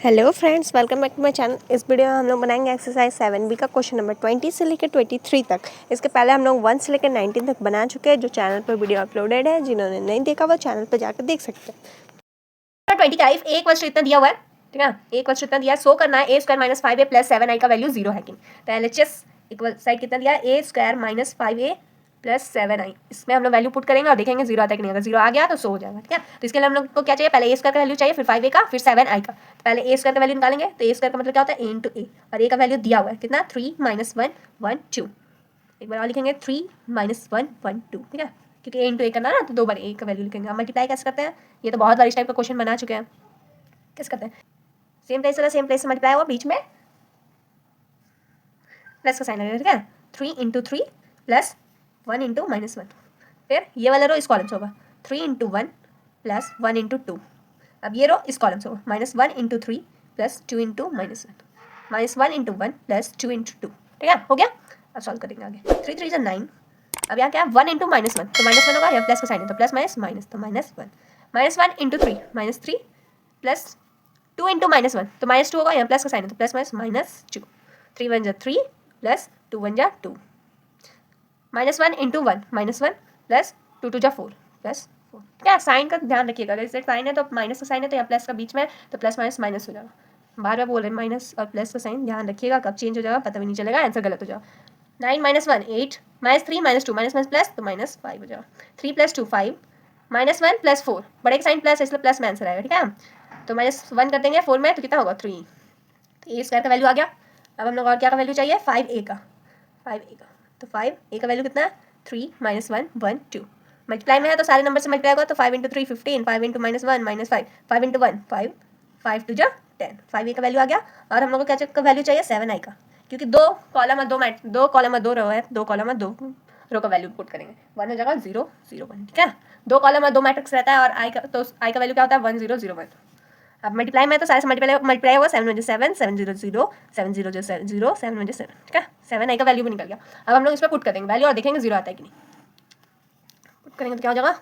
Hello friends, welcome back to my channel. इस video में हम लोग बनाएंगे एक्सरसाइज 7B का क्वेश्चन नंबर 20 से लेकर 23 तक। इसके पहले हम लोग 1 से लेकर 19 तक बना चुके हैं। जो चैनल पर वीडियो अपलोडेड है, जिन्होंने नहीं देखा वो चैनल पर जाकर देख सकते हैं। 25 एक क्वेश्चन इतना दिया हुआ है, ठीक है। एक क्वेश्चन इतना दिया, सो करना है a² - 5a + 7i का वैल्यू 0 है कि नहीं। तो LHS इक्वल साइड कितना दिया है, a² - 5a + 7i। इसमें हम लोग वैल्यू पुट करेंगे और देखेंगे 0 आता है कि नहीं। अगर 0 आ गया तो सो हो जाएगा, ठीक है। तो इसके लिए हम लोग को क्या चाहिए, पहले a² का वैल्यू चाहिए, फिर 5a का, फिर 7i का। तो पहले a² का वैल्यू निकालेंगे। तो a² का मतलब क्या होता है, a × a, और a का वैल्यू दिया हुआ है कितना, 3 - 1 1 2। एक बार और लिखेंगे 3 - 1 1 2, ठीक है, क्योंकि a × a करना ना, तो 2 बार a का वैल्यू लिखेंगे। हम मल्टीप्लाई कैसे करते हैं, ये तो बहुत बार इस टाइप का क्वेश्चन बना चुके हैं। कैसे करते हैं, सेम प्लेस से मल्टीप्लाई हुआ, बीच में प्लस का साइन लगेगा, ठीक है। 3 × 3 + 1 × -1। फिर ये वाला रो इस कॉलम से होगा, 3 × 1 + 1 × 2। अब ये रो इस कॉलम से होगा, -1 × 3 + 2 × -1, -1 × 1 + 2 × 2, ठीक है, हो गया। अब सॉल्व करेंगे आगे। 3 3 = 9। अब यहाँ क्या है, 1 × -1, तो -1 होगा, यहाँ प्लस का साइन है तो प्लस माइनस माइनस, तो -1 -1 × 3 -3 + 2 × -1, तो -2 होगा, यहाँ प्लस का साइन है तो प्लस माइनस -2। 3 1 = 3 + 2 1 = 2, -1 × 1 + 2 2 = 4 + 4। क्या साइन का ध्यान रखिएगा, अगर इसे साइन है तो माइनस का साइन है तो यहाँ प्लस का बीच में, तो प्लस माइनस माइनस हो जाएगा। बार बार बोल रहे हैं, माइनस और प्लस का साइन ध्यान रखिएगा, कब चेंज हो जाएगा पता भी नहीं चलेगा, आंसर गलत हो जाएगा। 9 - 1 8 -3 -2 माइनस प्लस, तो -5 हो जाएगा। 3 + 2 5 -1 + 4, बड़े का साइन प्लस है इसलिए प्लस में आंसर आएगा, ठीक है। तो -1 कर देंगे 4 में, तो कितना होगा 3। तो a² का वैल्यू आ गया। अब हम लोग और क्या का वैल्यू चाहिए, 5a का, 5a का। तो 5a का वैल्यू कितना है, 3 - 1 1 2। मल्टीप्लाई में है तो सारे नंबर से मल्टीप्लाई होगा, तो 5 × 3 15, 5 × -1 -5, 5 × 1 5, 5 2 = 10। 5a का वैल्यू आ गया। और हम लोग को क्या का वैल्यू चाहिए, 7i का, क्योंकि दो कॉलम और दो रो है, दो कॉलम और दो रो का वैल्यू पुट करेंगे। 1 हो जाएगा 0 0 1, ठीक है। दो कॉलम और दो मैट्रिक्स रहता है, और आई का, तो आई का वैल्यू क्या होता है, 1 0 0 1। अब मल्टीप्लाई में तो सारे से मल्टीप्लाई होगा, 7 1 = 7 7 0 0 7 0 = 0 7 1 = 7, ठीक है। 7i का वैल्यू भी निकल गया। अब हम लोग इसमें पुट करेंगे वैल्यू और देखेंगे 0 आता है कि नहीं। पुट करेंगे तो क्या हो जाएगा,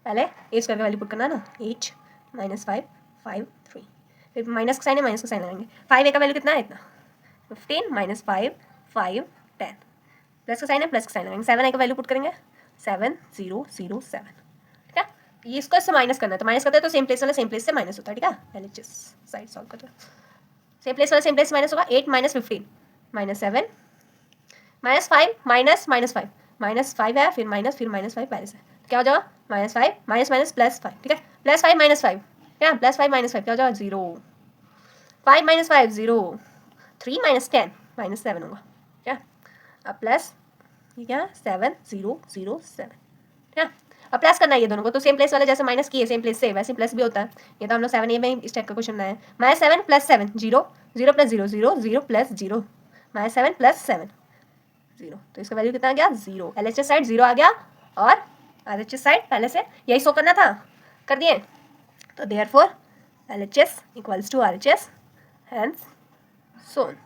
पहले a² का वैल्यू पुट करना ना, 8 - 5 5 3, फिर माइनस का साइन है, माइनस का साइन लगाएंगे। 5a का वैल्यू कितना है, इतना 15 - 5 5 10, प्लस का साइन है, प्लस का साइन लगाएंगे। 7i का वैल्यू पुट करेंगे, 7 0 0 7, ठीक है। ये इसको इससे माइनस करना है, तो माइनस करते हैं तो सेम प्लेस वाला सेम प्लेस से माइनस होता है, ठीक है। पहले जिस साइड सॉल्व करते हैं, सेम प्लेस वाला सेम प्लेस से माइनस होगा। 8 - 15 -7 -5 -5 है, फिर -5 पहले से, तो क्या हो जाएगा, -5 +5, ठीक है। +5 -5, क्या +5 -5 क्या हो जाएगा, 0। 5 - 5 0, 3 - 10 -7 होगा, क्या। अब प्लस ये क्या, 7 0 0 7, क्या। अब प्लस करना है ये दोनों को, तो सेम प्लेस वाले जैसे माइनस किए सेम प्लेस से वैसे प्लस भी होता है। ये तो हम लोग 7a में इस टाइप का क्वेश्चन बनाया है। -7 + 7 0 0 + 0 0 0 + 0, -7 + 7 0, तो इसका वैल्यू कितना आ गया, 0। LHS साइड 0 आ गया, और RHS साइड पहले से यही शो करना था, कर दिए। तो देयरफॉर LHS = RHS, हेंस सोन।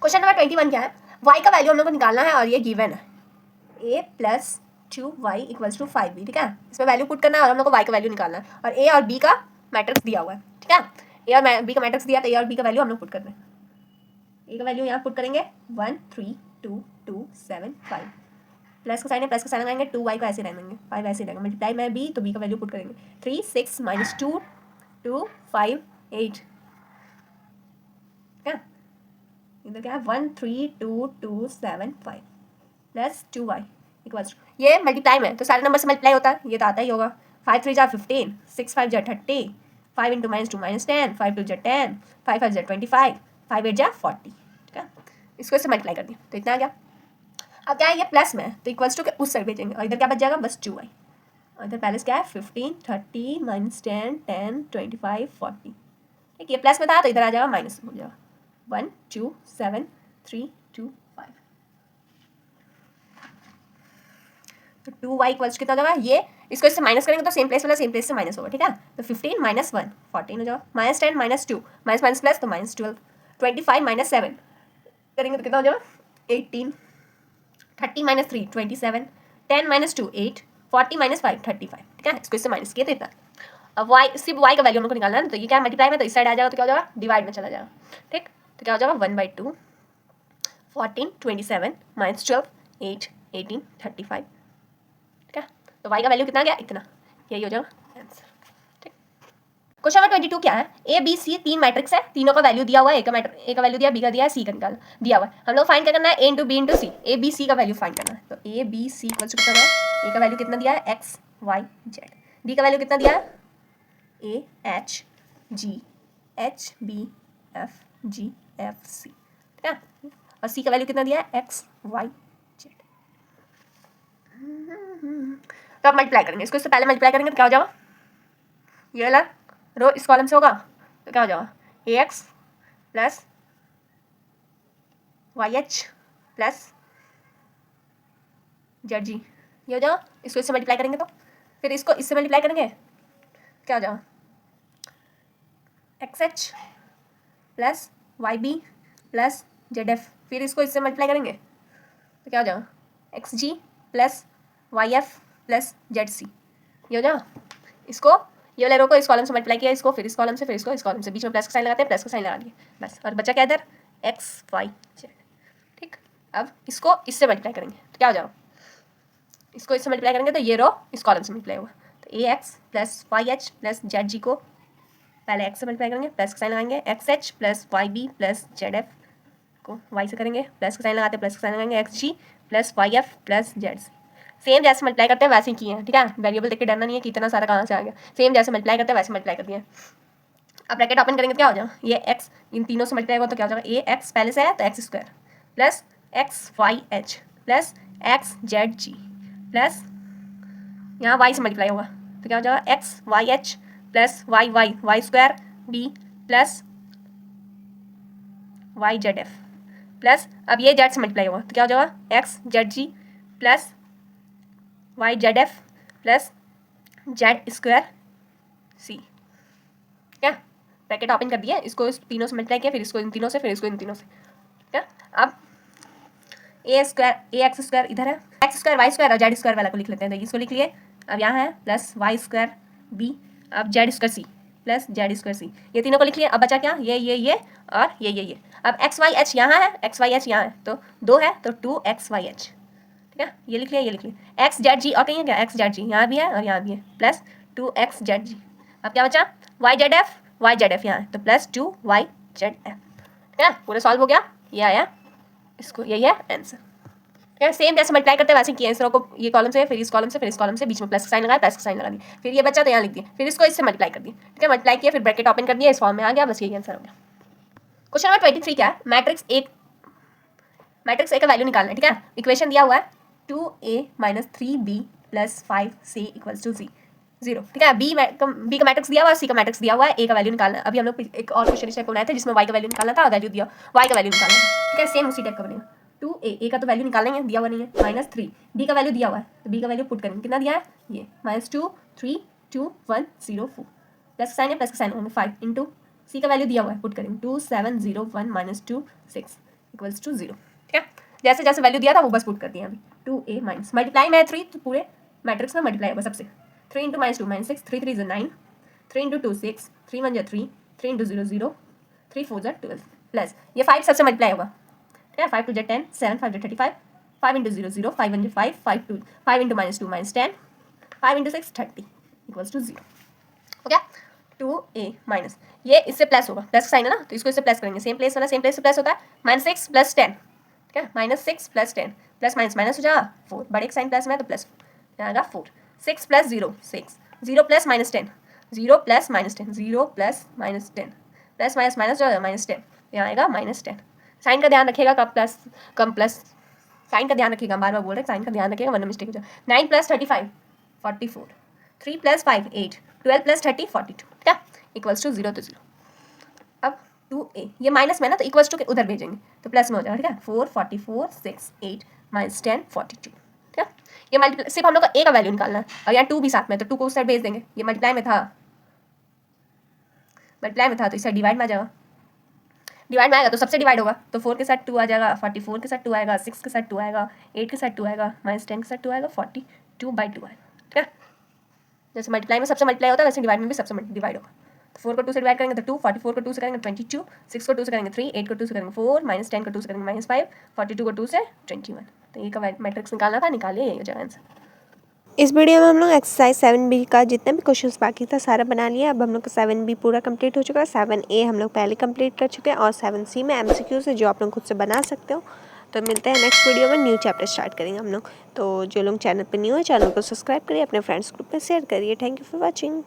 क्वेश्चन नंबर 21 क्या है, y का वैल्यू हम लोग को निकालना है, और ये गिवन है a + 2y = 5b, ठीक है। इसमें वैल्यू पुट करना है और हम लोग को y का वैल्यू निकालना है, और a और b का मैट्रिक्स दिया हुआ है, ठीक है। a और b का मैट्रिक्स दिया, तो a और b का वैल्यू हम लोग पुट करते हैं। a का वैल्यू यहाँ पुट करेंगे, 1 3 2 2 7 5, प्लस का साइन है, प्लस का साइन लगाएंगे, 2y को ऐसे रहेंगे, 5 ऐसे रहेंगे। मल्टीप्लाई में b, तो b का वैल्यू पुट करेंगे, 3 6 - 2 2 5 8, क्या इधर क्या है, 1 3 2 2 7 5 प्लस 2y = ये मल्टीप्लाई में तो सारे नंबर से मल्टीप्लाई होता है, ये तो आता ही होगा। 5 3 = 15, 6 5 = 30, 5 × -2 -10, 5 2 = 10, 5 5 = 25, 5 8 = 40, ठीक है। इसको इससे मल्टीप्लाई कर दिया तो इतना आ गया। अब क्या है, ये प्लस में है तो इक्वल्स टू के उस साइड भेजेंगे, और इधर क्या बच जाएगा, बस 2y, और इधर पहले क्या है, 15 30 -10 10 25 40, ठीक है। ये प्लस में था तो इधर आ जाएगा माइनस हो जाएगा, 1 2 7 3 2 5, तो 2y = कितना हो जाएगा, ये इसको इससे माइनस करेंगे तो सेम प्लेस वाला सेम प्लेस से माइनस होगा, ठीक है। तो 15 - 1 14 हो जाएगा, -10 -2 माइनस प्लस, तो -12, 25 - 7 करेंगे तो कितना हो जाएगा, 18, 30 - 3 27, 10 - 2 8, 40 - 5 35, ठीक है। इसको इससे माइनस किए तो इतना। अब y सिर्फ y का वैल्यू हमको निकालना है ना, तो ये क्या मल्टीप्लाई में, तो इस साइड आ जाएगा तो क्या हो जाएगा डिवाइड में चला जाएगा, ठीक। तो क्या हो जाएगा 1/2 14 27 -12 8 18 35, ठीक है। तो y का वैल्यू कितना गया, इतना, यही हो जाएगा आंसर, ठीक। क्वेश्चन नंबर 22 क्या है, ए बी सी तीन मैट्रिक्स है, तीनों का वैल्यू दिया हुआ है, ए का वैल्यू दिया, बी का दिया है, सी का निकाल दिया हुआ है। हम लोग फाइंड क्या करना है, a into b into c, a b c का वैल्यू फाइंड करना है। तो a b c equal to कितना है, ए का वैल्यू कितना दिया है एक्स वाई जेड, बी का वैल्यू कितना दिया है a h g h b f g f c, ठीक है। और सी का वैल्यू कितना दिया है एक्स वाई जेड। तो अब मल्टीप्लाई करेंगे इसको, इससे पहले मल्टीप्लाई करेंगे तो क्या हो जाएगा, ये वाला रो इस कॉलम से होगा तो क्या हो जाएगा a x plus y h plus z g, ये हो जाएगा। इसको इससे मल्टीप्लाई करेंगे तो फिर इसको इससे मल्टीप्लाई करेंगे क्या हो जाएगा x h plus y b plus z f, फिर इसको इससे मल्टीप्लाई करेंगे तो क्या हो जाएगा x g plus y f plus z c, ये हो जाएगा। इसको ये वाले रो को इस कॉलम से मल्टीप्लाई किया, इसको फिर इस कॉलम से, फिर इसको इस कॉलम से, बीच में प्लस का साइन लगाते हैं, प्लस का साइन लगा दिए बस, और बचा क्या इधर एक्स वाई जेड, ठीक। अब इसको इससे मल्टीप्लाई करेंगे तो क्या हो जाएगा, इसको इससे मल्टीप्लाई करेंगे तो ये रो इस कॉलम से मल्टीप्लाई होगा, तो a x plus y h plus z g को पहले एक्स से मल्टीप्लाई करेंगे, प्लस का साइन लगाएंगे, x h plus y b plus z f को वाई से करेंगे, प्लस का साइन लगाते हैं, प्लस का साइन लगाएंगे, x g plus y f plus z c, same जैसे मल्टीप्लाई करते हैं वैसे ही किए हैं, ठीक है। वेरिएबल देख के डरना नहीं है कि इतना सारा कहाँ से आ गया, सेम जैसे मल्टीप्लाई करते हैं वैसे मल्टीप्लाई कर दिए। अब ब्रैकेट ओपन करेंगे तो क्या हो जाएगा, ये एक्स इन तीनों से मल्टीप्लाई होगा तो क्या हो जाएगा, ए एक्स पहले से है तो x square plus x y h plus x z g plus यहाँ वाई से मल्टीप्लाई होगा तो क्या हो जाएगा x y h plus y y y square b plus y z f plus अब ये जेड से मल्टीप्लाई होगा तो क्या हो जाएगा x z g plus y z f plus z square c, क्या ब्रैकेट ओपन कर दिया, इसको इस तीनों से मल्टीप्लाई किया, फिर इसको इन तीनों से, फिर इसको इन तीनों से, क्या। अब ए एक्स स्क्वायर इधर है, एक्स स्क्वायर वाई स्क्वायर और जेड स्क्वायर वाला को लिख लेते हैं, तो इसको लिख लिए। अब यहाँ है प्लस वाई स्क्वायर बी, अब z square c plus z square c, ये तीनों को लिख लिए। अब बचा क्या, ये और ये। अब एक्स वाई एच यहाँ है, एक्स वाई एच यहाँ है तो 2 है तो 2 एक्स वाई एच, ठीक है, ये लिख लिया, ये लिख लिया। एक्स जेड जी और कहीं है क्या, एक्स जेड जी यहाँ भी है और यहाँ भी है प्लस 2 एक्स जेड जी। अब क्या बचा वाई जेड एफ यहाँ है तो प्लस 2 वाई जेड एफ, ठीक है। पूरा सॉल्व हो गया, ये आया, इसको यही है आंसर, ठीक है। सेम जैसे मल्टीप्लाई करते हैं वैसे किया, इस रो को ये कॉलम से, फिर इस कॉलम से, फिर इस कॉलम से, बीच में प्लस का साइन लगाया, प्लस का साइन लगा दिया, फिर ये बच्चा तो यहाँ लिख दिया, फिर इसको इससे मल्टीप्लाई कर दिया, ठीक है। मल्टीप्लाई किया, फिर ब्रैकेट ओपन कर दिया, इस फॉर्म में आ गया, बस यही आंसर हो गया। क्वेश्चन नंबर 23 क्या है, मैट्रिक्स ए का वैल्यू निकालना है, ठीक है। इक्वेशन दिया हुआ है 2a - 3b + 5c = 0, ठीक है। बी का मैट्रिक्स दिया हुआ है, सी का मैट्रिक्स दिया हुआ है, ए का वैल्यू निकालना है। अभी हम लोग एक और क्वेश्चन इस टाइप को बनाए थे जिसमें वाई का वैल्यू निकालना था, वैल्यू दिया वाई का वैल्यू निकालना है, ठीक है। सेम उसी टाइप का बनेगा। 2a का तो वैल्यू निकालना ही है, दिया हुआ नहीं है, -3 बी का वैल्यू दिया हुआ है तो बी का वैल्यू पुट करेंगे, कितना दिया है ये -2 3 2 1 0 4 प्लस साइन है, प्लस का साइन होंगे 5 इंटू सी का वैल्यू दिया हुआ है, पुट करेंगे 2 7 0 1 -2 6 = 0, ठीक है। जैसे जैसे वैल्यू दिया था वो बस पुट कर दिया अभी। 2a माइनस मल्टीप्लाई में 3 तो पूरे मैट्रिक्स में मल्टीप्लाई होगा सबसे। 3 इंटू -2 -6 3 3 9 3 इंटू 2 6 3 1 3 3 इंटू 0 0 3 4 12 प्लस ये 5 सबसे मल्टीप्लाई होगा, ठीक है। 5 2 10 7 5 35 5 इंटू 0 0 5 1 5 5 2 5 इंटू -2 -10 5 इंटू 6 30 = 0, हो गया। 2a माइनस ये इससे प्लस होगा, प्लस का साइन है ना तो इसको इससे प्लस करेंगे, सेम प्लेस वाला सेम प्लेस से प्लस होता है। -6 + 10, ठीक है, -6 + 10 प्लस माइनस माइनस हो जाएगा 4, बड़े का साइन प्लस में है तो प्लस आएगा 4 6 + 0 6 0 + -10 0 + -10 0 + -10 प्लस माइनस माइनस जो है -10 यहाँ आएगा -10। साइन का ध्यान रखिएगा, कम प्लस साइन का ध्यान रखिएगा, बार बार बोल रहे साइन का ध्यान रखिएगा वरना मिस्टेक हो जाए। 9 + 35 44 3 + 5 8 12 + 30 42, ठीक है, = 0 तो 0। अब 2a ये माइनस में ना तो इक्वल्स टू के उधर भेजेंगे तो प्लस में हो जाएगा, ठीक है। 4 44 6 8 -10 42, ठीक है। ये मल्टीप्लाई सिर्फ हम लोग का a का वैल्यू निकालना है और यहाँ 2 भी साथ में तो 2 को उस साइड भेज देंगे। ये मल्टीप्लाई में था तो इस साइड डिवाइड में आ जाएगा, डिवाइड में आएगा तो सबसे डिवाइड होगा तो 4 के साथ 2 आ जाएगा, 44 के साथ 2 आएगा, 6 के साथ 2 आएगा, 8 के साथ 2 आएगा, -10 के साथ 2 आएगा, 42/2 आएगा, ठीक है। जैसे मल्टीप्लाई में सबसे मल्टीप्लाई होता है वैसे डिवाइड में भी सबसे डिवाइड होगा। तो 4 को 2 से डिवाइड करेंगे तो 2, 44 को 2 से करेंगे 22, 6 को 2 से करेंगे 3, 8 को 2 से करेंगे 4, -10 को 2 से करेंगे -5, 42 को 2 से 21। तो ये का मैट्रिक्स निकालना था, निकालिए, यही हो जाएगा आंसर। इस वीडियो में हम लोग एक्सरसाइज 7B का जितने भी क्वेश्चंस बाकी था सारा बना लिया। अब हम लोग का 7B पूरा कंप्लीट हो चुका है। 7A हम लोग पहले कंप्लीट कर चुके हैं और 7C में MCQs है जो आप लोग खुद से बना सकते हो। तो मिलते हैं नेक्स्ट वीडियो में, न्यू चैप्टर स्टार्ट करेंगे हम लोग। तो जो लोग चैनल पर न्यू है चैनल को सब्सक्राइब करिए, अपने फ्रेंड्स ग्रुप में शेयर करिए। Thank you for watching.